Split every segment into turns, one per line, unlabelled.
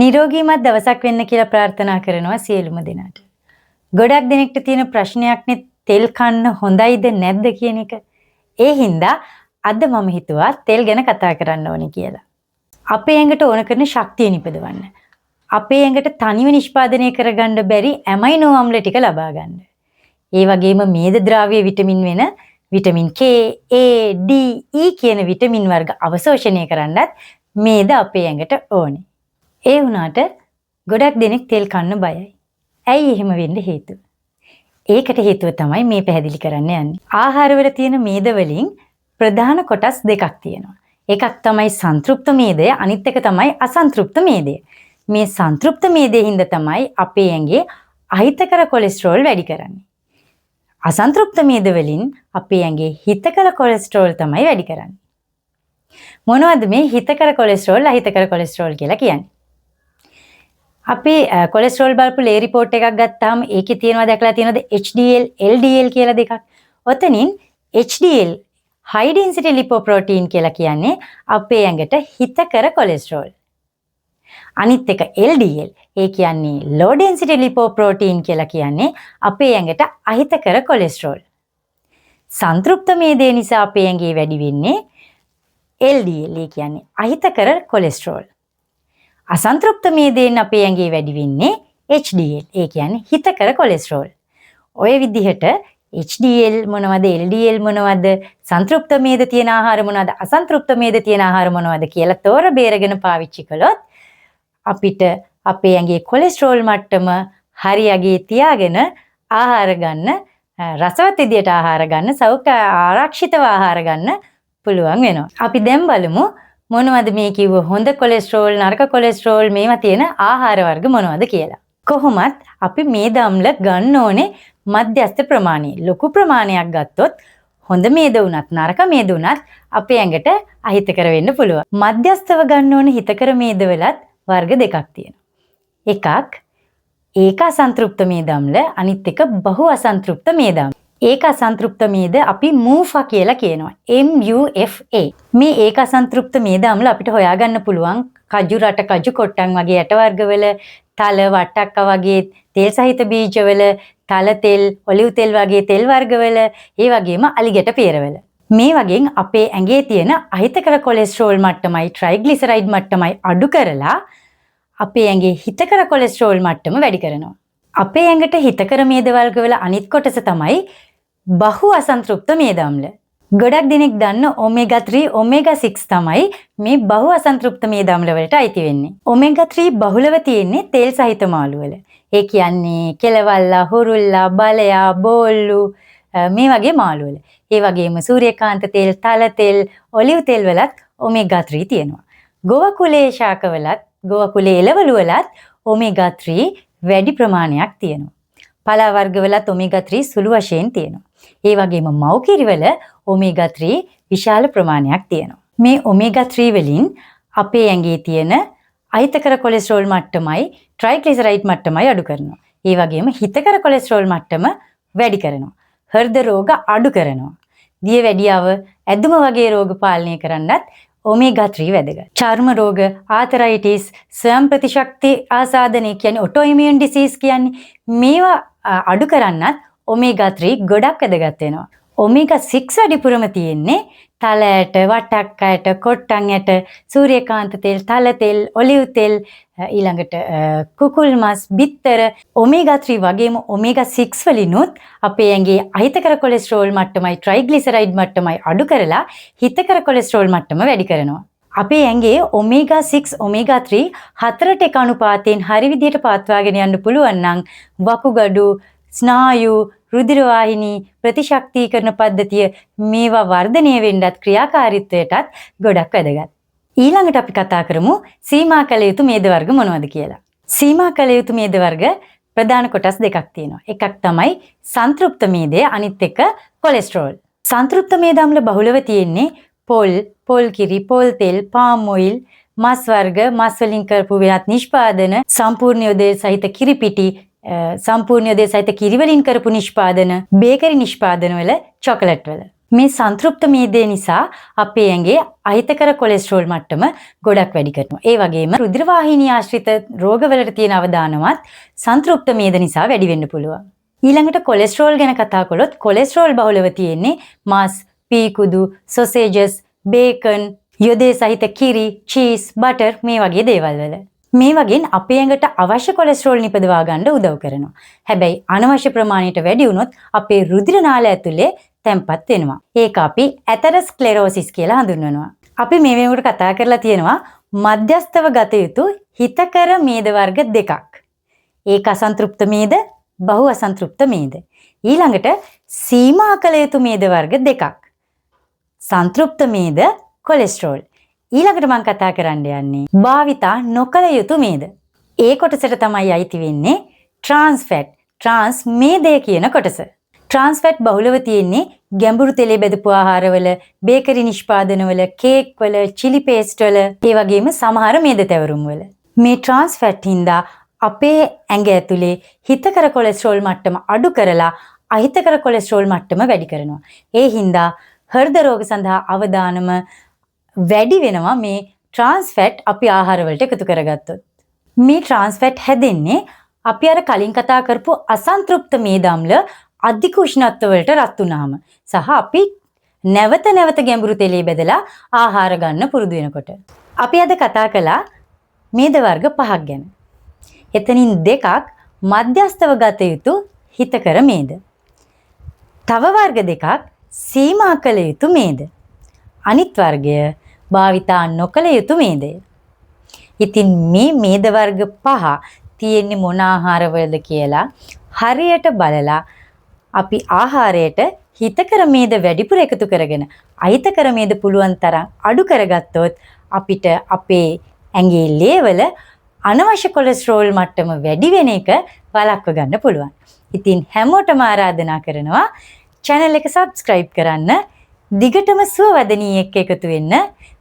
නිරෝගීමත් දවසක් වෙන්න කියලා ප්‍රාර්ථනා කරනවා සියලුම දෙනාට. ගොඩක් දෙනෙක්ට තියෙන ප්‍රශ්නයක්නේ තෙල් කන්න හොඳයිද නැද්ද කියන එක. ඒ හින්දා අද මම හිතුවා තෙල් ගැන කතා කරන්න ඕනේ කියලා. අපේ ඇඟට ඕන කරන ශක්තිය නිපදවන්න. අපේ ඇඟට තනිව නිෂ්පාදනය කරගන්න බැරි ඇමයිනෝ අම්ල ටික ලබා ගන්න. ඒ වගේම මේද ද්‍රව්‍ය විටමින් වෙන vitamin K, A, D, E කියන විටමින් වර්ග අවශෝෂණය කරන්නත් මේද අපේ ඇඟට ඕනේ. ඒ වුණාට ගොඩක් දෙනෙක් තෙල් කන්න බයයි. ඇයි එහෙම වෙන්න හේතුව? ඒකට හේතුව තමයි මේ පැහැදිලි කරන්න යන්නේ. ආහාරවල තියෙන මේද වලින් ප්‍රධාන කොටස් දෙකක් තියෙනවා. එකක් තමයි සංතෘප්ත මේදය, අනිත් එක තමයි අසන්තෘප්ත මේදය. මේ සංතෘප්ත මේදයෙන් හින්දා තමයි අපේ ඇඟේ අහිතකර කොලෙස්ටරෝල් වැඩි කරන්නේ. අසන්තෘප්ත මේද වලින් අපේ ඇඟේ හිතකර කොලෙස්ටරෝල් තමයි වැඩි කරන්නේ. මොනවද මේ හිතකර කොලෙස්ටරෝල්, අහිතකර කොලෙස්ටරෝල් කියලා කියන්නේ? අපි කොලෙස්ටරෝල් බලපු ලේ රිපෝට් එකක් ගත්තාම ඒකේ තියෙනවා දැකලා තියෙනවද HDL, LDL කියලා දෙකක්. ඔතනින් HDL high density lipoprotein කියලා කියන්නේ අපේ ඇඟට හිතකර කොලෙස්ටරෝල්. අනිත් එක LDL ඒ කියන්නේ low density lipoprotein කියලා කියන්නේ අපේ ඇඟට අහිතකර කොලෙස්ටරෝල්. සංතෘප්ත මේදේ නිසා අපේ ඇඟේ වැඩි වෙන්නේ LDL ඒ කියන්නේ අහිතකර කොලෙස්ටරෝල්. අසන්තෘප්ත මේදයෙන් අපේ ඇඟේ වැඩි වෙන්නේ HDL ඒ කියන්නේ හිතකර කොලෙස්ටරෝල්. ඔය විදිහට HDL මොනවද, LDL මොනවද, සංතෘප්ත මේද තියෙන ආහාර මොනවද, අසන්තෘප්ත මේද තියෙන ආහාර මොනවද කියලා තෝර බේරගෙන පාවිච්චි කළොත් අපිට අපේ ඇඟේ කොලෙස්ටරෝල් මට්ටම හරියගේ තියාගෙන ආහාර ගන්න, රසවත් විදියට ආහාර ගන්න, සෞඛ්‍ය ආරක්ෂිතව ආහාර ගන්න පුළුවන් වෙනවා. අපි දැන් බලමු මොනවද මේ කිව්ව හොඳ කොලෙස්ටරෝල්, නරක කොලෙස්ටරෝල් මේවා තියෙන ආහාර වර්ග මොනවද කියලා. කොහොමත් අපි මේද අම්ල ගන්න ඕනේ මධ්‍යස්ථ ප්‍රමාණය. ලොකු ප්‍රමාණයක් ගත්තොත් හොඳ මේද උනත් නරක මේද උනත් අපේ ඇඟට අහිතකර වෙන්න පුළුවන්. මධ්‍යස්ථව ගන්න ඕනේ හිතකර මේද වලත් වර්ග දෙකක් තියෙනවා. එකක් ඒක අසන්තෘප්ත මේද අම්ල, අනිත් එක බහු අසන්තෘප්ත මේද අම්ල. ඒක අසන්තෘප්ත මේද අපි MUFA කියලා කියනවා. MUFA. මේ ඒක අසන්තෘප්ත මේද අම්ල අපිට හොයාගන්න පුළුවන් කජු රට, කජු කොට්ටන් වගේ ඇට වර්ගවල, තල, වට්ටක්ක වගේ තෙල් සහිත බීජවල, තල තෙල්, ඔලිව් තෙල් වගේ තෙල් වර්ගවල, ඒ වගේම අලිගැට පියරවල. මේ වගේ අපේ ඇඟේ තියෙන අහිතකර කොලෙස්ටරෝල් මට්ටමයි, ට්‍රයිග්ලිසරයිඩ් මට්ටමයි අඩු කරලා අපේ ඇඟේ හිතකර කොලෙස්ටරෝල් මට්ටම වැඩි කරනවා. අපේ ඇඟට හිතකර මේද වර්ගවල අනිත් කොටස තමයි බහු අසන්තෘප්ත මේද අම්ල. ගොඩක් දෙනෙක් දන්න ඔමේගා 3, ඔමේගා 6 තමයි මේ බහු අසන්තෘප්ත මේද අම්ල වලට අයිති වෙන්නේ. ඔමේගා 3 බහුලව තියෙන්නේ තෙල් සහිත මාළු වල. ඒ කියන්නේ කෙලවල්ලා, හුරුල්ලා, බලයා, බෝල්ලු මේ වගේ මාළු වල. ඒ වගේම සූර්යකාන්ත තෙල්, තල තෙල්, ඔලිව් තෙල් වලත් ඔමේගා 3 තියෙනවා. ගොව කුලේ ශාකවලත්, ගොව කුලේ එළවලු වලත් ඔමේගා 3 වැඩි ප්‍රමාණයක් තියෙනවා. පලා වර්ගවලත් ඔමේගා 3 සුළු වශයෙන් තියෙනවා. ඒ වගේම මව් කිරිවල ඔමේගා 3 විශාල ප්‍රමාණයක් තියෙනවා. මේ ඔමේගා 3 වලින් අපේ ඇඟේ තියෙන අහිතකර කොලෙස්ටරෝල් මට්ටමයි, ට්‍රයිග්ලිසරයිඩ් මට්ටමයි අඩු කරනවා. ඒ වගේම හිතකර කොලෙස්ටරෝල් මට්ටම වැඩි කරනවා. හෘද රෝග අඩු කරනවා. දියවැඩියාව, ඇදුම වගේ රෝග පාලනය කරන්නත් ඔමේගා 3 වැදගත්. චර්ම රෝග, ආතරයිටිස්, ස්වයං ප්‍රතිශක්ති ආසාදනය කියන්නේ ඔටෝ ඉම්යුන් ඩිසීස් කියන්නේ මේවා අඩු කරන්නත් ඔමේගා 3 ගොඩක් වැදගත් වෙනවා. ඔමේගා 6 වැඩිපුරම තියෙන්නේ තල ඇට, වට්ටක්ක ඇට, කොට්ටන් ඇට, සූර්යකාන්ත තෙල්, තල තෙල්, ඔලිව් තෙල්, ඊළඟට කුකුල් මස්, බිත්තර. ඔමේගා 3 වගේම ඔමේගා 6 වලිනුත් අපේ ඇඟේ අහිතකර කොලෙස්ටරෝල් මට්ටමයි, ට්‍රයිග්ලිසරයිඩ් මට්ටමයි අඩු කරලා හිතකර කොලෙස්ටරෝල් මට්ටම වැඩි කරනවා. අපේ ඇඟේ ඔමේගා 6, ඔමේගා 3 හතරට එක අනුපාතයෙන් හරි විදිහට පාත්වාගෙන යන්න පුළුවන් නම් වකුගඩු, ස්නායු, රුධිර වාහිනී, ප්‍රතිශක්තිකරණ පද්ධතිය මේවා වර්ධනය වෙන්නත්, ක්‍රියාකාරීත්වයටත් ගොඩක් වැදගත්. ඊළඟට අපි කතා කරමු සීමා කළ යුතු මේද වර්ග මොනවද කියලා. සීමා කළ යුතු මේද වර්ග ප්‍රධාන කොටස් දෙකක් තියෙනවා. එකක් තමයි සංතෘප්ත මේදය, අනිත් එක කොලෙස්ටරෝල්. සංතෘප්ත මේද අම්ල බහුලව තියෙන්නේ පොල්, පොල් කිරි, පොල් තෙල්, පාම් ඔයිල්, මස් වර්ග, මස් වලින් කරපු වෙනත් නිෂ්පාදන, සම්පූර්ණ යොදය සහිත කිරිපිටි, සම්පූර්ණ යොදය සහිත කිරි වලින් කරපු නිෂ්පාදන, බේකරි නිෂ්පාදන වල, චොකලට් වල. මේ සංතෘප්ත මේදය නිසා අපේ ඇඟේ අහිතකර කොලෙස්ටරෝල් මට්ටම ගොඩක් වැඩි කරනවා. ඒ වගේම රුධිර වාහිනී ආශ්‍රිත රෝගවලට තියෙන අවදානමත් සංතෘප්ත මේද නිසා වැඩි වෙන්න පුළුවන්. ඊළඟට කොලෙස්ටරෝල් ගැන කතා කළොත් කොලෙස්ටරෝල් බහුලව තියෙන්නේ මාස්, පීකුදු, සොසේජස්, බේකන්, යොදේ සහිත කිරි, චීස්, බටර් මේ වගේ දේවල් වල. මේ වගේන් අපේ ඇඟට අවශ්‍ය කොලෙස්ටරෝල් නිපදවා ගන්න උදව් කරනවා. හැබැයි අනවශ්‍ය ප්‍රමාණයට වැඩි වුණොත් අපේ රුධිර නාල ඇතුලේ තැම්පත් වෙනවා. ඒක අපි ඇතරස්ක්ලෙරෝසිස් කියලා හඳුන්වනවා. අපි මේ වෙනකොට කතා කරලා තියෙනවා මධ්‍යස්ථව ගත යුතු හිතකර මේද වර්ග දෙකක්. ඒක අසන්තෘප්ත මේද, බහු අසන්තෘප්ත මේද. ඊළඟට සීමා කළ යුතු මේද වර්ග දෙකක්. සංතෘප්ත මේද, කොලෙස්ටරෝල්. ඊළඟට මම කතා කරන්න යන්නේ භාවිතා නොකළ යුතු මේද. ඒ කොටසට තමයි අයිති වෙන්නේ ට්‍රාන්ස් ෆැට්, ට්‍රාන්ස් මේදය කියන කොටස. ට්‍රාන්ස් ෆැට් බහුලව තියෙන්නේ ගැඹුරු තෙලේ බෙදපු ආහාරවල, බේකරි නිෂ්පාදනවල, කේක් වල, චිලි පේස්ට් වල, ඒ වගේම සමහර මේද තැවරුම් වල. මේ ට්‍රාන්ස් ෆැට් හින්දා අපේ ඇඟ ඇතුලේ හිතකර කොලෙස්ටරෝල් මට්ටම අඩු කරලා අහිතකර කොලෙස්ටරෝල් මට්ටම වැඩි කරනවා. ඒ හින්දා හෘද රෝග සඳහා අවදානම වැඩි වෙනවා මේ ට්‍රාන්ස් ෆැට් අපි ආහාරවලට එකතු කරගත්තොත්. මේ ට්‍රාන්ස් ෆැට් හැදෙන්නේ අපි අර කලින් කතා කරපු අසන්තෘප්ත මේද අම්ල අධික උෂ්ණත්ව වලට රත් වුනහම සහ අපි නැවත ගැඹුරු තෙලේ බෙදලා ආහාර ගන්න පුරුදු වෙනකොට. අපි අද කතා කළා මේද වර්ග 5ක් ගැන. එතනින් දෙකක් මධ්‍යස්ථව ගත යුතු හිතකර මේද. තව වර්ග දෙකක් සීමා කළ යුතු මේද. අනිත් වර්ගය භාවිතා නොකළ යුතු මේදය. ඉතින් මේ මේද වර්ග 5 තියෙන්නේ මොන ආහාරවලද කියලා හරියට බලලා අපි ආහාරයට හිතකර මේද වැඩිපුර එකතු කරගෙන අහිතකර මේද පුළුවන් තරම් අඩු කරගත්තොත් අපිට අපේ ඇඟේ ලේවල අනවශ්‍ය කොලෙස්ටරෝල් මට්ටම වැඩි වෙන එක වළක්ව ගන්න පුළුවන්. ඉතින් හැමෝටම ආරාධනා කරනවා channel එක subscribe කරන්න. දිගටම සුවවදනී එක්ක එකතු වෙන්න.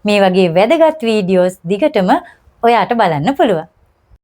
මේ වගේ වැදගත් වීඩියෝස් දිගටම ඔයාට බලන්න පුළුවන්.